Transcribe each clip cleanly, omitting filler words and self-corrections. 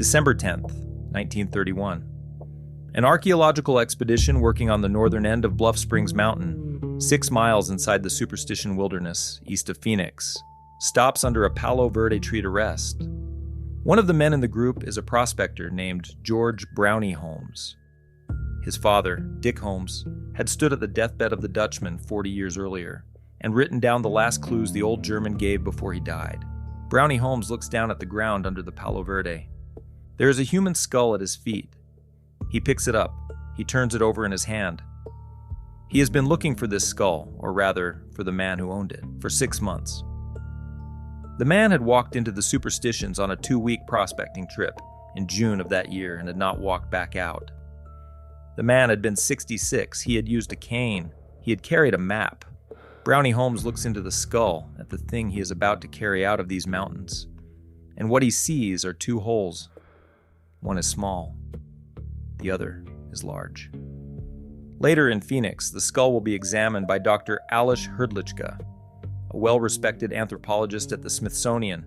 December 10th, 1931. An archaeological expedition working on the northern end of Bluff Springs Mountain, 6 miles inside the Superstition Wilderness, east of Phoenix, stops under a palo verde tree to rest. One of the men in the group is a prospector named George Brownie Holmes. His father, Dick Holmes, had stood at the deathbed of the Dutchman 40 years earlier and written down the last clues the old German gave before he died. Brownie Holmes looks down at the ground under the palo verde. There is a human skull at his feet. He picks it up. He turns it over in his hand. He has been looking for this skull, or rather, for the man who owned it, for 6 months. The man had walked into the Superstitions on a 2-week prospecting trip in June of that year and had not walked back out. The man had been 66. He had used a cane. He had carried a map. Brownie Holmes looks into the skull at the thing he is about to carry out of these mountains. And what he sees are 2 holes. One is small. The other is large. Later in Phoenix, the skull will be examined by Dr. Alish Hrdlicka, a well-respected anthropologist at the Smithsonian.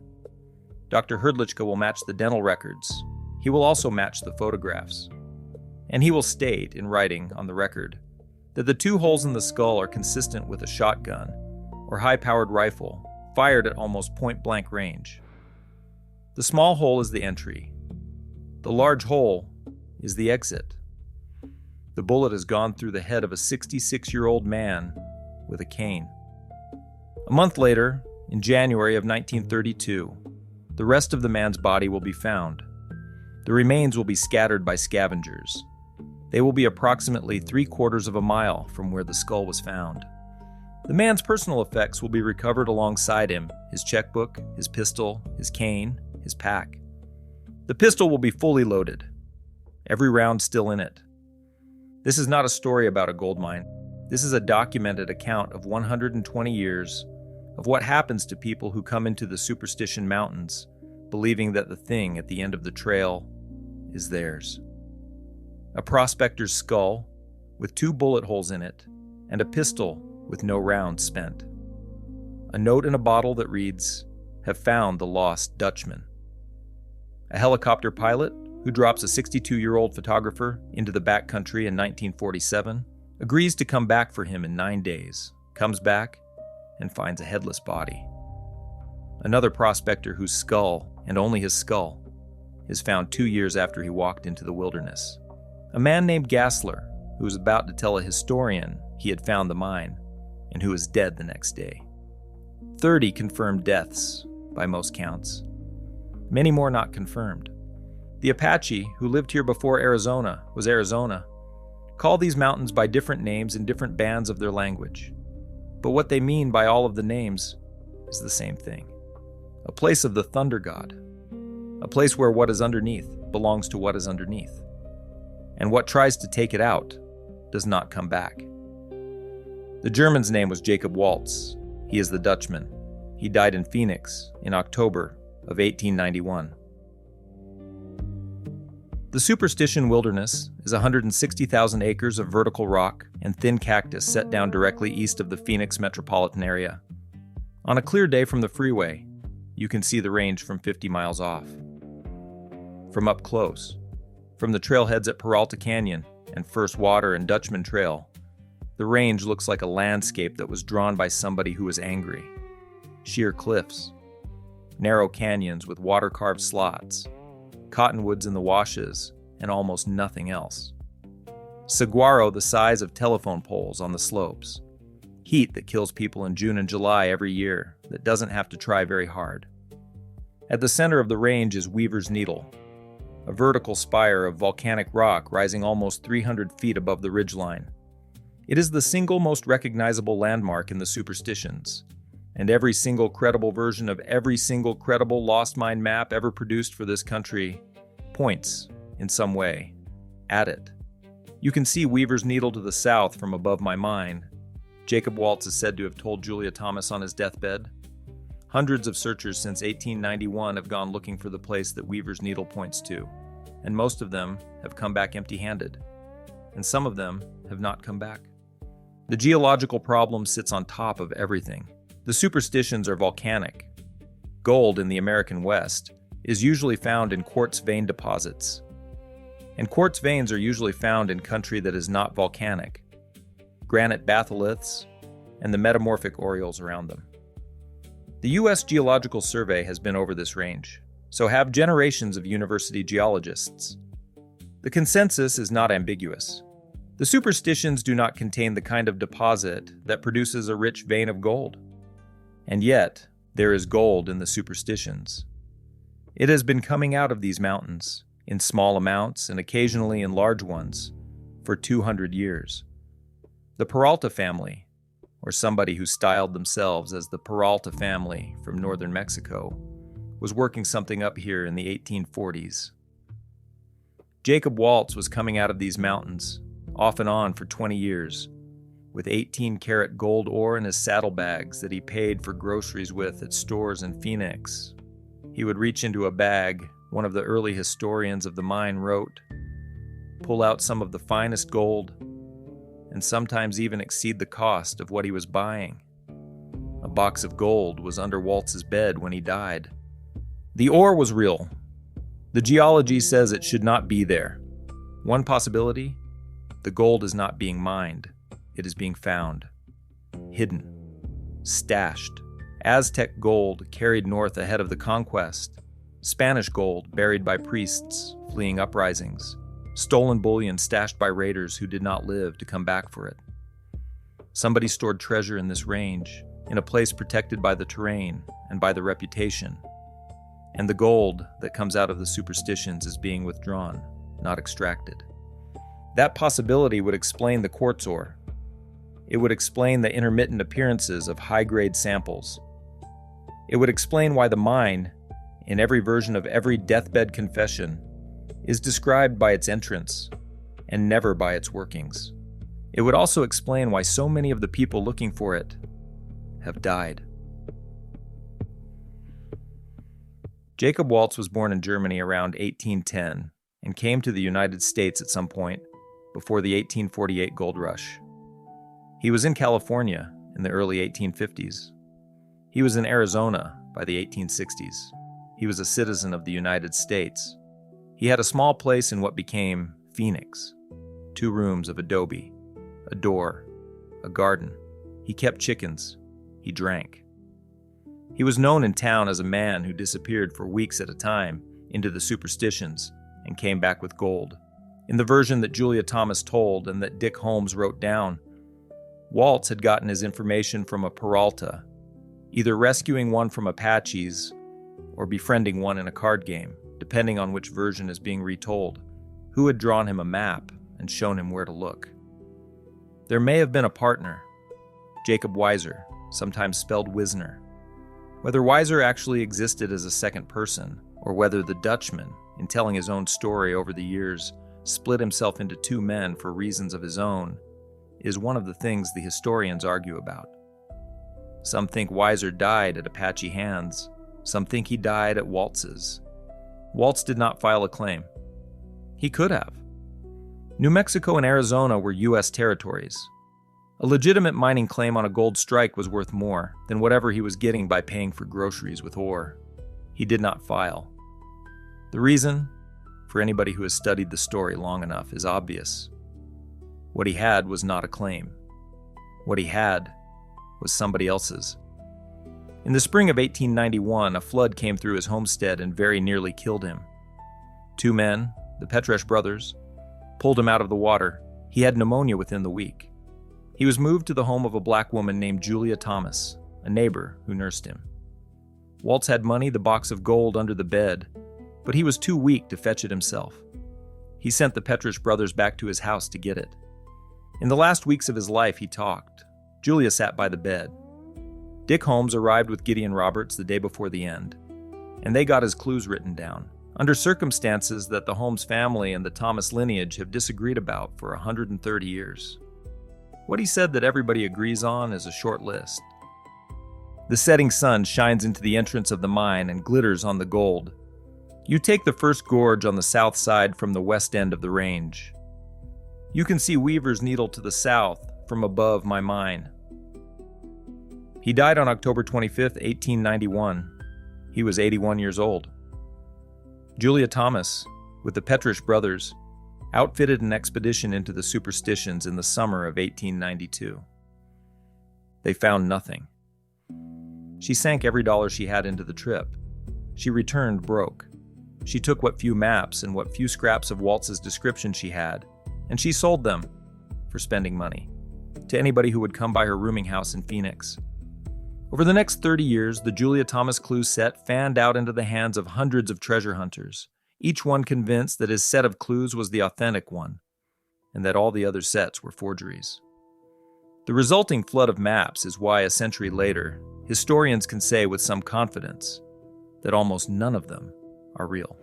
Dr. Hrdlicka will match the dental records. He will also match the photographs. And he will state, in writing on the record, that the 2 holes in the skull are consistent with a shotgun or high-powered rifle fired at almost point-blank range. The small hole is the entry. The large hole is the exit. The bullet has gone through the head of a 66-year-old man with a cane. A month later, in January of 1932, the rest of the man's body will be found. The remains will be scattered by scavengers. They will be approximately 3/4 of a mile from where the skull was found. The man's personal effects will be recovered alongside him: his checkbook, his pistol, his cane, his pack. The pistol will be fully loaded, every round still in it. This is not a story about a gold mine. This is a documented account of 120 years of what happens to people who come into the Superstition Mountains, believing that the thing at the end of the trail is theirs. A prospector's skull with 2 bullet holes in it and a pistol with no rounds spent. A note in a bottle that reads, "Have found the lost Dutchman." A helicopter pilot who drops a 62-year-old photographer into the backcountry in 1947 agrees to come back for him in 9 days, comes back, and finds a headless body. Another prospector whose skull, and only his skull, is found 2 years after he walked into the wilderness. A man named Gassler, who was about to tell a historian he had found the mine, and who is dead the next day. 30 confirmed deaths, by most counts. Many more not confirmed. The Apache, who lived here before Arizona was Arizona, call these mountains by different names in different bands of their language. But what they mean by all of the names is the same thing. A place of the thunder god. A place where what is underneath belongs to what is underneath. And what tries to take it out does not come back. The German's name was Jacob Waltz. He is the Dutchman. He died in Phoenix in October of 1891. The Superstition Wilderness is 160,000 acres of vertical rock and thin cactus set down directly east of the Phoenix metropolitan area. On a clear day from the freeway, you can see the range from 50 miles off. From up close, from the trailheads at Peralta Canyon and First Water and Dutchman Trail, the range looks like a landscape that was drawn by somebody who was angry. Sheer cliffs, narrow canyons with water-carved slots, cottonwoods in the washes, and almost nothing else. Saguaro the size of telephone poles on the slopes. Heat that kills people in June and July every year that doesn't have to try very hard. At the center of the range is Weaver's Needle, a vertical spire of volcanic rock rising almost 300 feet above the ridgeline. It is the single most recognizable landmark in the Superstitions, and every single credible version of every single credible lost mine map ever produced for this country points, in some way, at it. You can see Weaver's Needle to the south from above my mine. Jacob Waltz is said to have told Julia Thomas on his deathbed. Hundreds of searchers since 1891 have gone looking for the place that Weaver's Needle points to, and most of them have come back empty-handed, and some of them have not come back. The geological problem sits on top of everything. The Superstitions are volcanic. Gold in the American West is usually found in quartz vein deposits. And quartz veins are usually found in country that is not volcanic, granite batholiths, and the metamorphic aureoles around them. The U.S. Geological Survey has been over this range, so have generations of university geologists. The consensus is not ambiguous. The superstitions do not contain the kind of deposit that produces a rich vein of gold. And yet, there is gold in the superstitions. It has been coming out of these mountains, in small amounts and occasionally in large ones, for 200 years. The Peralta family, or somebody who styled themselves as the Peralta family from northern Mexico, was working something up here in the 1840s. Jacob Waltz was coming out of these mountains, off and on for 20 years, with 18-karat gold ore in his saddlebags that he paid for groceries with at stores in Phoenix. He would reach into a bag, one of the early historians of the mine wrote, pull out some of the finest gold, and sometimes even exceed the cost of what he was buying. A box of gold was under Waltz's bed when he died. The ore was real. The geology says it should not be there. One possibility, the gold is not being mined. It is being found. Hidden. Stashed. Aztec gold carried north ahead of the conquest. Spanish gold buried by priests fleeing uprisings. Stolen bullion stashed by raiders who did not live to come back for it. Somebody stored treasure in this range, in a place protected by the terrain and by the reputation. And the gold that comes out of the superstitions is being withdrawn, not extracted. That possibility would explain the quartz ore. It would explain the intermittent appearances of high-grade samples. It would explain why the mine, in every version of every deathbed confession, is described by its entrance and never by its workings. It would also explain why so many of the people looking for it have died. Jacob Waltz was born in Germany around 1810 and came to the United States at some point before the 1848 gold rush. He was in California in the early 1850s. He was in Arizona by the 1860s. He was a citizen of the United States. He had a small place in what became Phoenix, 2 rooms of adobe, a door, a garden. He kept chickens. He drank. He was known in town as a man who disappeared for weeks at a time into the superstitions and came back with gold. In the version that Julia Thomas told and that Dick Holmes wrote down, Waltz had gotten his information from a Peralta, either rescuing one from Apaches or befriending one in a card game, depending on which version is being retold, who had drawn him a map and shown him where to look. There may have been a partner, Jacob Weiser, sometimes spelled Wisner. Whether Weiser actually existed as a second person, or whether the Dutchman, in telling his own story over the years, split himself into 2 men for reasons of his own, is one of the things the historians argue about. Some think Weiser died at Apache hands. Some think he died at Waltz's. Waltz did not file a claim. He could have. New Mexico and Arizona were U.S. territories. A legitimate mining claim on a gold strike was worth more than whatever he was getting by paying for groceries with ore. He did not file. The reason, for anybody who has studied the story long enough, is obvious. What he had was not a claim. What he had was somebody else's. In the spring of 1891, a flood came through his homestead and very nearly killed him. 2 men, the Petresh brothers, pulled him out of the water. He had pneumonia within the week. He was moved to the home of a black woman named Julia Thomas, a neighbor who nursed him. Waltz had money, the box of gold under the bed, but he was too weak to fetch it himself. He sent the Petresh brothers back to his house to get it. In the last weeks of his life, he talked. Julia sat by the bed. Dick Holmes arrived with Gideon Roberts the day before the end, and they got his clues written down, under circumstances that the Holmes family and the Thomas lineage have disagreed about for 130 years. What he said that everybody agrees on is a short list. The setting sun shines into the entrance of the mine and glitters on the gold. You take the first gorge on the south side from the west end of the range. You can see Weaver's Needle to the south from above my mine. He died on October 25, 1891. He was 81 years old. Julia Thomas, with the Petrish brothers, outfitted an expedition into the Superstitions in the summer of 1892. They found nothing. She sank every dollar she had into the trip. She returned broke. She took what few maps and what few scraps of Waltz's description she had, and she sold them for spending money to anybody who would come by her rooming house in Phoenix. Over the next 30 years, the Julia Thomas clue set fanned out into the hands of hundreds of treasure hunters, each one convinced that his set of clues was the authentic one, and that all the other sets were forgeries. The resulting flood of maps is why, a century later, historians can say with some confidence that almost none of them are real.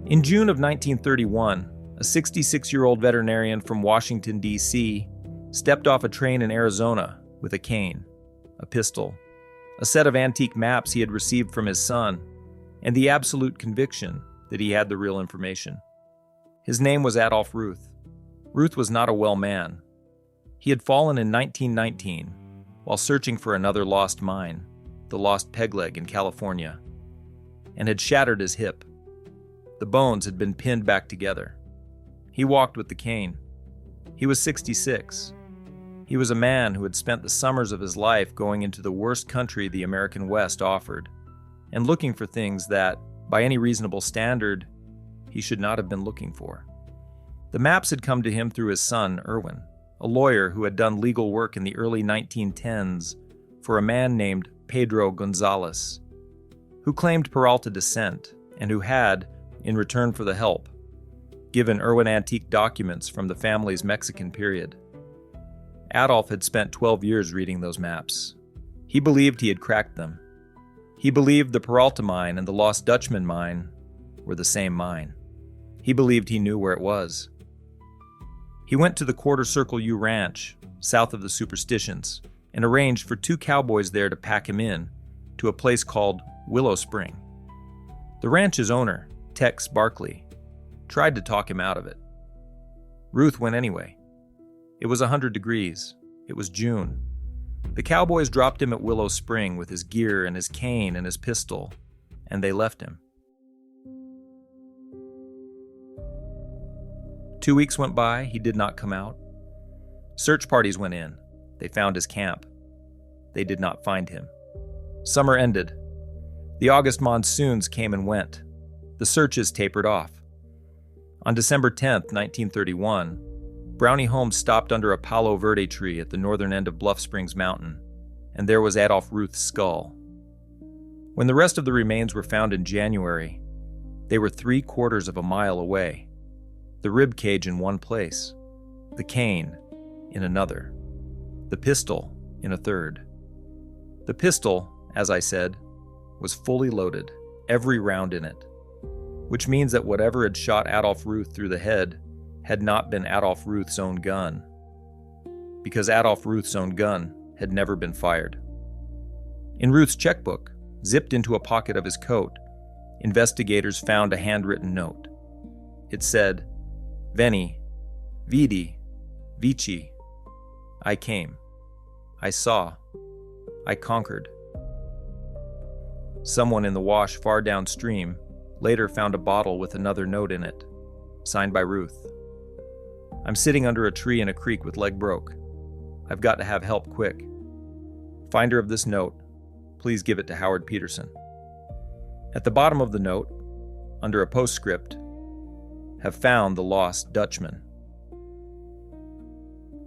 In June of 1931, a 66-year-old veterinarian from Washington, D.C., stepped off a train in Arizona with a cane, a pistol, a set of antique maps he had received from his son, and the absolute conviction that he had the real information. His name was Adolph Ruth. Ruth was not a well man. He had fallen in 1919 while searching for another lost mine, the Lost Pegleg in California, and had shattered his hip. The bones had been pinned back together. He walked with the cane. He was 66. He was a man who had spent the summers of his life going into the worst country the American West offered, and looking for things that, by any reasonable standard, he should not have been looking for. The maps had come to him through his son, Irwin, a lawyer who had done legal work in the early 1910s for a man named Pedro Gonzalez, who claimed Peralta descent and who had, in return for the help, given Irwin antique documents from the family's Mexican period. Adolph had spent 12 years reading those maps. He believed he had cracked them. He believed the Peralta mine and the Lost Dutchman mine were the same mine. He believed he knew where it was. He went to the Quarter Circle U Ranch, south of the Superstitions, and arranged for 2 cowboys there to pack him in to a place called Willow Spring. The ranch's owner, Tex Barkley, tried to talk him out of it. Ruth went anyway. It was 100 degrees. It was June. The cowboys dropped him at Willow Spring with his gear and his cane and his pistol, and they left him. 2 weeks went by. He did not come out. Search parties went in. They found his camp. They did not find him. Summer ended. The August monsoons came and went. The searches tapered off. On December 10th, 1931, Brownie Holmes stopped under a palo verde tree at the northern end of Bluff Springs Mountain, and there was Adolph Ruth's skull. When the rest of the remains were found in January, they were 3/4 of a mile away, the rib cage in one place, the cane in another, the pistol in a third. The pistol, as I said, was fully loaded, every round in it, which means that whatever had shot Adolph Ruth through the head had not been Adolph Ruth's own gun, because Adolph Ruth's own gun had never been fired. In Ruth's checkbook, zipped into a pocket of his coat, investigators found a handwritten note. It said, "Veni, vidi, vici. I came. I saw. I conquered." Someone in the wash far downstream later found a bottle with another note in it, signed by Ruth. "I'm sitting under a tree in a creek with leg broke. I've got to have help quick. Finder of this note, please give it to Howard Peterson." At the bottom of the note, under a postscript, "Have found the Lost Dutchman."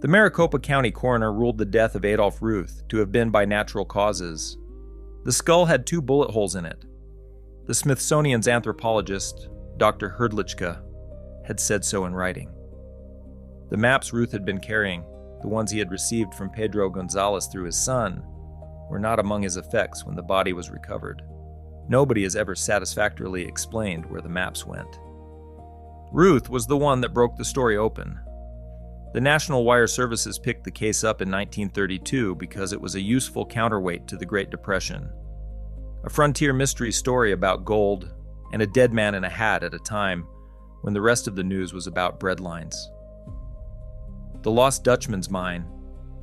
The Maricopa County coroner ruled the death of Adolph Ruth to have been by natural causes. The skull had 2 bullet holes in it. The Smithsonian's anthropologist, Dr. Hrdlichka, had said so in writing. The maps Ruth had been carrying, the ones he had received from Pedro Gonzalez through his son, were not among his effects when the body was recovered. Nobody has ever satisfactorily explained where the maps went. Ruth was the one that broke the story open. The National Wire Services picked the case up in 1932 because it was a useful counterweight to the Great Depression. A frontier mystery story about gold and a dead man in a hat at a time when the rest of the news was about breadlines. The Lost Dutchman's Mine,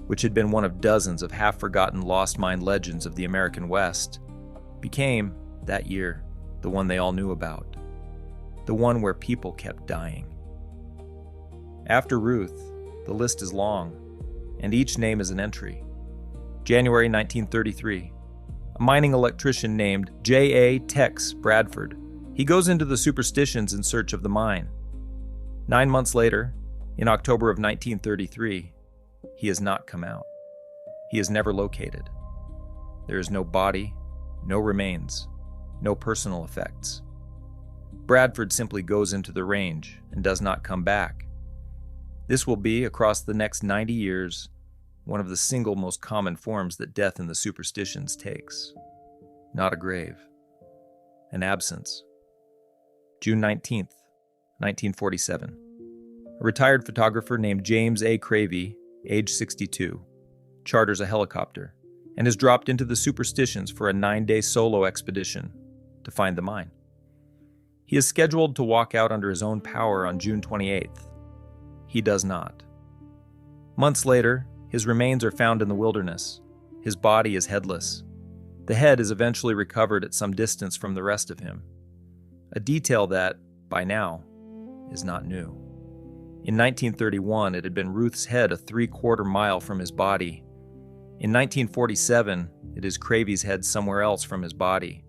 which had been one of dozens of half-forgotten lost mine legends of the American West, became, That year, the one they all knew about. The one where people kept dying. After Ruth, the list is long, and each name is an entry. January 1933. A mining electrician named J.A. Tex Bradford. He goes into the Superstitions in search of the mine. 9 months later, in October of 1933, he has not come out. He is never located. There is no body, no remains, no personal effects. Bradford simply goes into the range and does not come back. This will be, across the next 90 years, one of the single most common forms that death in the Superstitions takes. Not a grave. An absence. June 19th, 1947. A retired photographer named James A. Cravey, age 62, charters a helicopter and is dropped into the Superstitions for a 9-day solo expedition to find the mine. He is scheduled to walk out under his own power on June 28th. He does not. Months later, his remains are found in the wilderness. His body is headless. The head is eventually recovered at some distance from the rest of him. A detail that, by now, is not new. In 1931, it had been Ruth's head a 3/4 mile from his body. In 1947, it is Cravey's head somewhere else from his body.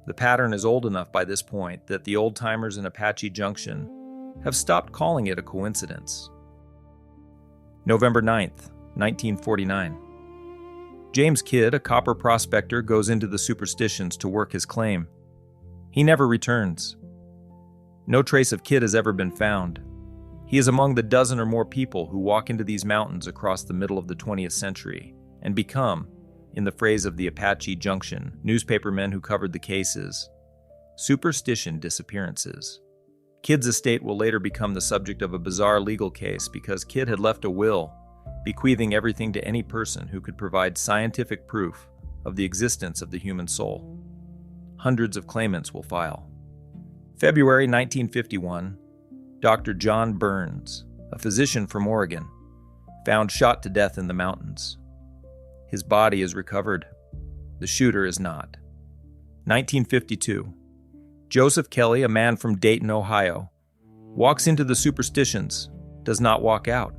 The pattern is old enough by this point that the old-timers in Apache Junction have stopped calling it a coincidence. November 9th, 1949. James Kidd, a copper prospector, goes into the Superstitions to work his claim. He never returns. No trace of Kidd has ever been found. He is among the dozen or more people who walk into these mountains across the middle of the 20th century and become, in the phrase of the Apache Junction newspapermen who covered the cases, Superstition disappearances. Kidd's estate will later become the subject of a bizarre legal case because Kidd had left a will, bequeathing everything to any person who could provide scientific proof of the existence of the human soul. Hundreds of claimants will file. February 1951, Dr. John Burns, a physician from Oregon, found shot to death in the mountains. His body is recovered. The shooter is not. 1952. Joseph Kelly, a man from Dayton, Ohio, walks into the Superstitions, does not walk out.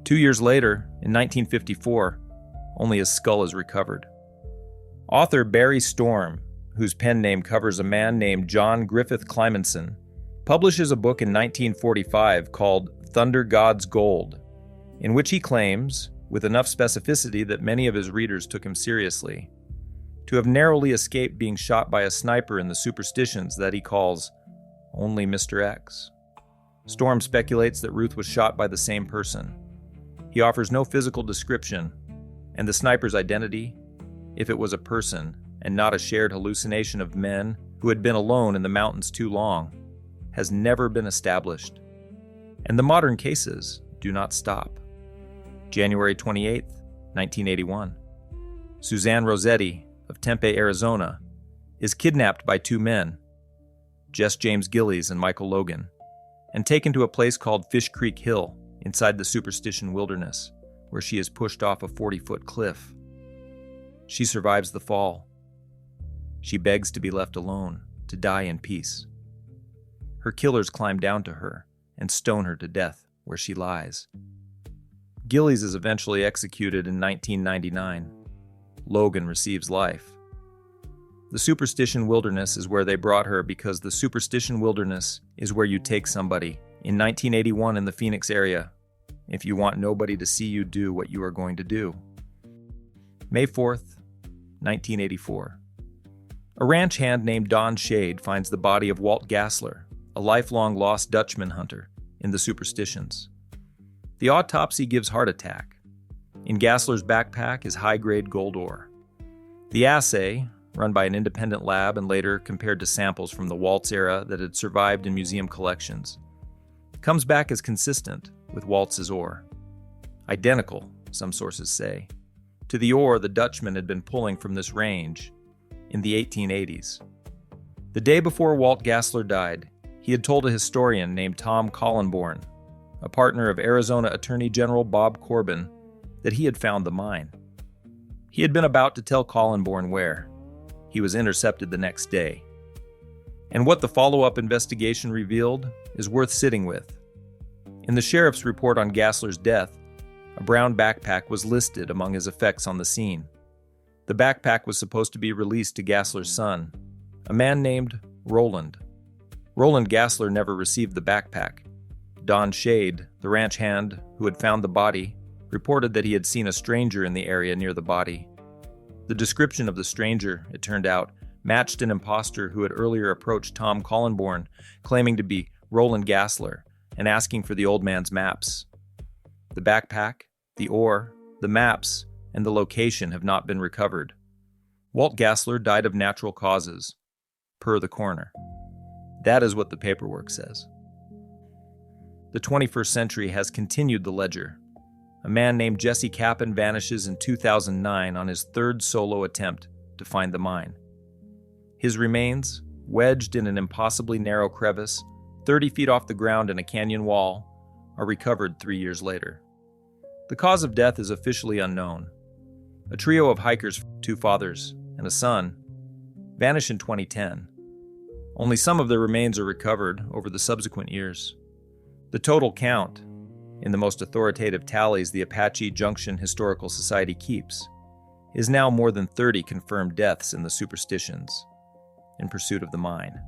2 years later, in 1954, only his skull is recovered. Author Barry Storm, whose pen name covers a man named John Griffith Clymenson, publishes a book in 1945 called Thunder God's Gold, in which he claims, with enough specificity that many of his readers took him seriously, to have narrowly escaped being shot by a sniper in the Superstitions that he calls only Mr. X. Storm speculates that Ruth was shot by the same person. He offers no physical description, and the sniper's identity, if it was a person and not a shared hallucination of men who had been alone in the mountains too long, has never been established. And the modern cases do not stop. January 28, 1981. Suzanne Rossetti of Tempe, Arizona, is kidnapped by 2 men, Jess James Gillies and Michael Logan, and taken to a place called Fish Creek Hill inside the Superstition wilderness, where she is pushed off a 40-foot cliff. She survives the fall. She begs to be left alone, to die in peace. Her killers climb down to her and stone her to death where she lies. Gillies is eventually executed in 1999. Logan receives life. The Superstition wilderness is where they brought her because the Superstition wilderness is where you take somebody in 1981 in the Phoenix area if you want nobody to see you do what you are going to do. May 4th, 1984. A ranch hand named Don Shade finds the body of Walt Gassler, a lifelong Lost Dutchman hunter, in the Superstitions. The autopsy gives heart attack. In Gassler's backpack is high-grade gold ore. The assay, run by an independent lab and later compared to samples from the Waltz era that had survived in museum collections, comes back as consistent with Waltz's ore. Identical, some sources say, to the ore the Dutchman had been pulling from this range in the 1880s. The day before Walt Gassler died, he had told a historian named Tom Collenborn, a partner of Arizona Attorney General Bob Corbin, that he had found the mine. He had been about to tell Collenborn where. He was intercepted the next day. And what the follow-up investigation revealed is worth sitting with. In the sheriff's report on Gassler's death, a brown backpack was listed among his effects on the scene. The backpack was supposed to be released to Gassler's son, a man named Roland. Roland Gassler never received the backpack. Don Shade, the ranch hand who had found the body, reported that he had seen a stranger in the area near the body. The description of the stranger, it turned out, matched an imposter who had earlier approached Tom Collenborn, claiming to be Roland Gassler and asking for the old man's maps. The backpack, the ore, the maps, and the location have not been recovered. Walt Gassler died of natural causes, per the coroner. That is what the paperwork says. The 21st century has continued the ledger. A man named Jesse Capen vanishes in 2009 on his third solo attempt to find the mine. His remains, wedged in an impossibly narrow crevice, 30 feet off the ground in a canyon wall, are recovered 3 years later. The cause of death is officially unknown. A trio of hikers, 2 fathers and a son, vanish in 2010. Only some of their remains are recovered over the subsequent years. The total count, in the most authoritative tallies the Apache Junction Historical Society keeps, is now more than 30 confirmed deaths in the Superstitions, in pursuit of the mine.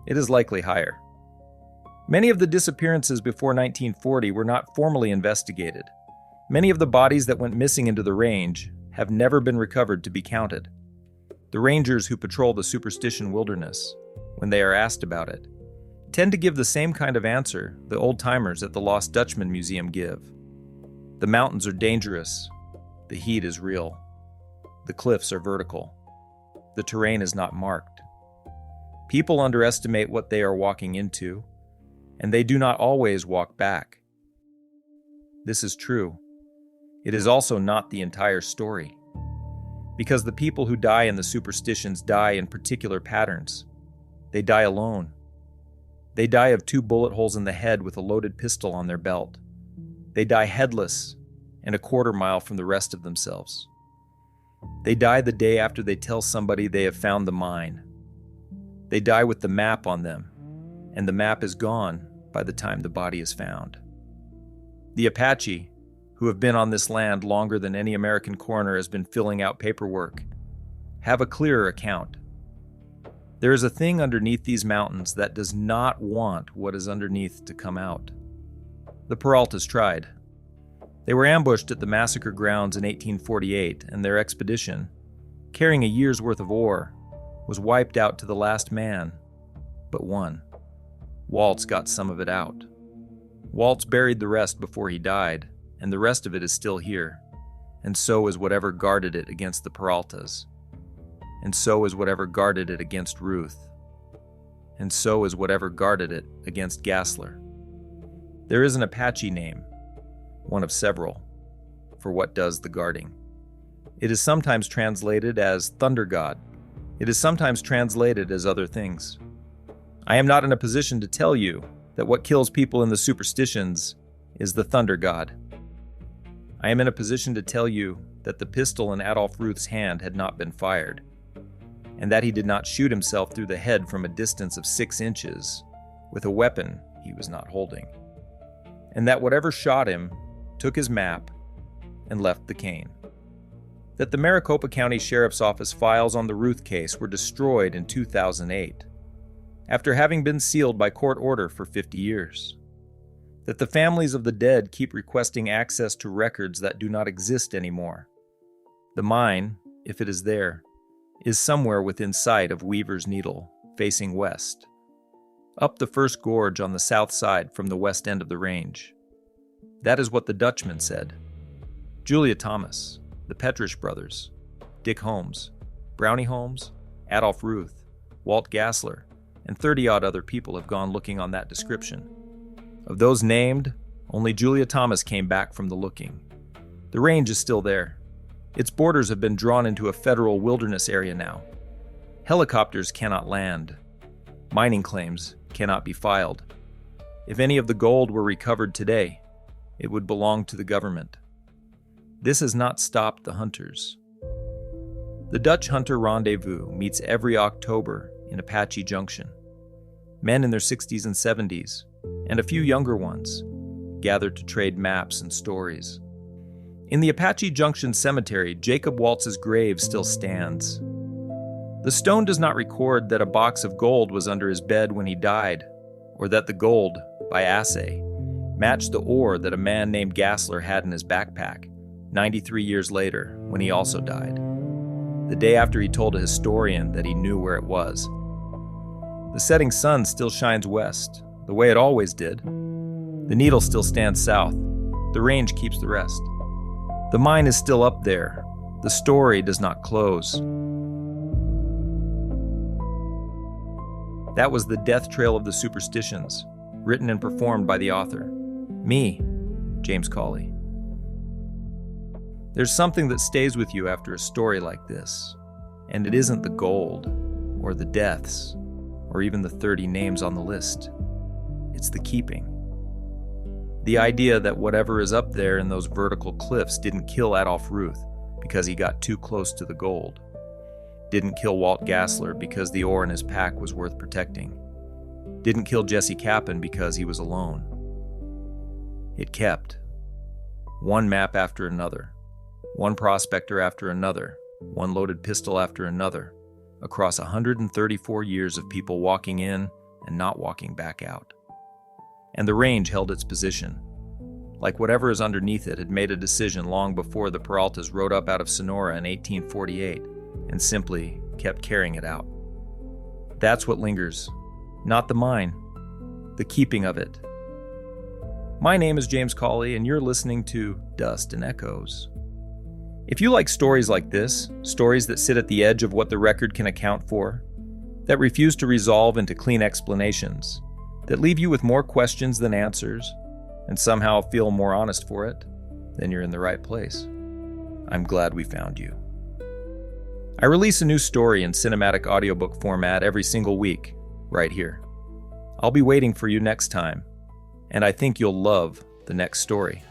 It is likely higher. Many of the disappearances before 1940 were not formally investigated. Many of the bodies that went missing into the range have never been recovered to be counted. The rangers who patrol the Superstition wilderness, when they are asked about it, tend to give the same kind of answer the old-timers at the Lost Dutchman Museum give. The mountains are dangerous. The heat is real. The cliffs are vertical. The terrain is not marked. People underestimate what they are walking into, and they do not always walk back. This is true. It is also not the entire story, because the people who die in the Superstitions die in particular patterns. They die alone. They die of 2 bullet holes in the head with a loaded pistol on their belt. They die headless and a quarter mile from the rest of themselves. They die the day after they tell somebody they have found the mine. They die with the map on them, and the map is gone by the time the body is found. The Apache, who have been on this land longer than any American coroner has been filling out paperwork, have a clearer account. There is a thing underneath these mountains that does not want what is underneath to come out. The Peraltas tried. They were ambushed at the massacre grounds in 1848, and their expedition, carrying a year's worth of ore, was wiped out to the last man, but one. Waltz got some of it out. Waltz buried the rest before he died, and the rest of it is still here, and so is whatever guarded it against the Peraltas. And so is whatever guarded it against Ruth. And so is whatever guarded it against Gassler. There is an Apache name, one of several, for what does the guarding. It is sometimes translated as Thunder God. It is sometimes translated as other things. I am not in a position to tell you that what kills people in the Superstitions is the Thunder God. I am in a position to tell you that the pistol in Adolph Ruth's hand had not been fired, and that he did not shoot himself through the head from a distance of 6 inches with a weapon he was not holding, and that whatever shot him took his map and left the cane. That the Maricopa County Sheriff's Office files on the Ruth case were destroyed in 2008, after having been sealed by court order for 50 years. That the families of the dead keep requesting access to records that do not exist anymore. The mine, if it is there, is somewhere within sight of Weaver's Needle, facing west, up the first gorge on the south side from the west end of the range. That is what the Dutchman said. Julia Thomas, the Petrish brothers, Dick Holmes, Brownie Holmes, Adolph Ruth, Walt Gassler, and 30-odd other people have gone looking on that description. Of those named, only Julia Thomas came back from the looking. The range is still there. Its borders have been drawn into a federal wilderness area now. Helicopters cannot land. Mining claims cannot be filed. If any of the gold were recovered today, it would belong to the government. This has not stopped the hunters. The Dutch Hunter Rendezvous meets every October in Apache Junction. Men in their 60s and 70s, and a few younger ones, gather to trade maps and stories. In the Apache Junction Cemetery, Jacob Waltz's grave still stands. The stone does not record that a box of gold was under his bed when he died, or that the gold, by assay, matched the ore that a man named Gassler had in his backpack 93 years later when he also died, the day after he told a historian that he knew where it was. The setting sun still shines west, the way it always did. The needle still stands south. The range keeps the rest. The mine is still up there. The story does not close. That was The Death Trail of the Superstitions, written and performed by the author. Me, James Cawley. There's something that stays with you after a story like this, and it isn't the gold, or the deaths, or even the 30 names on the list. It's the keeping. The idea that whatever is up there in those vertical cliffs didn't kill Adolph Ruth because he got too close to the gold. Didn't kill Walt Gassler because the ore in his pack was worth protecting. Didn't kill Jesse Capen because he was alone. It kept. One map after another. One prospector after another. One loaded pistol after another. Across 134 years of people walking in and not walking back out. And the range held its position. Like whatever is underneath it had made a decision long before the Peraltas rode up out of Sonora in 1848 and simply kept carrying it out. That's what lingers. Not the mine. The keeping of it. My name is James Cawley, and you're listening to Dust and Echoes. If you like stories like this, stories that sit at the edge of what the record can account for, that refuse to resolve into clean explanations, that leave you with more questions than answers, and somehow feel more honest for it, then you're in the right place. I'm glad we found you. I release a new story in cinematic audiobook format every single week, right here. I'll be waiting for you next time, and I think you'll love the next story.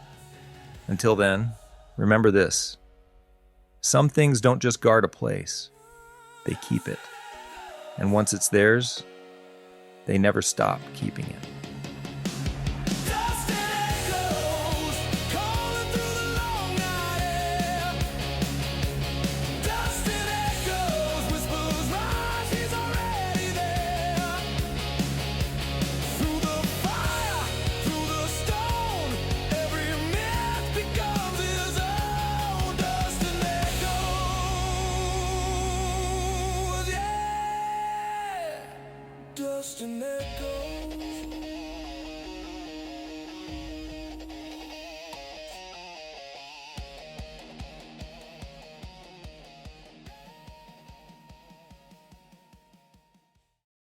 Until then, remember this. Some things don't just guard a place, they keep it. And once it's theirs, they never stop keeping it. Just an echo.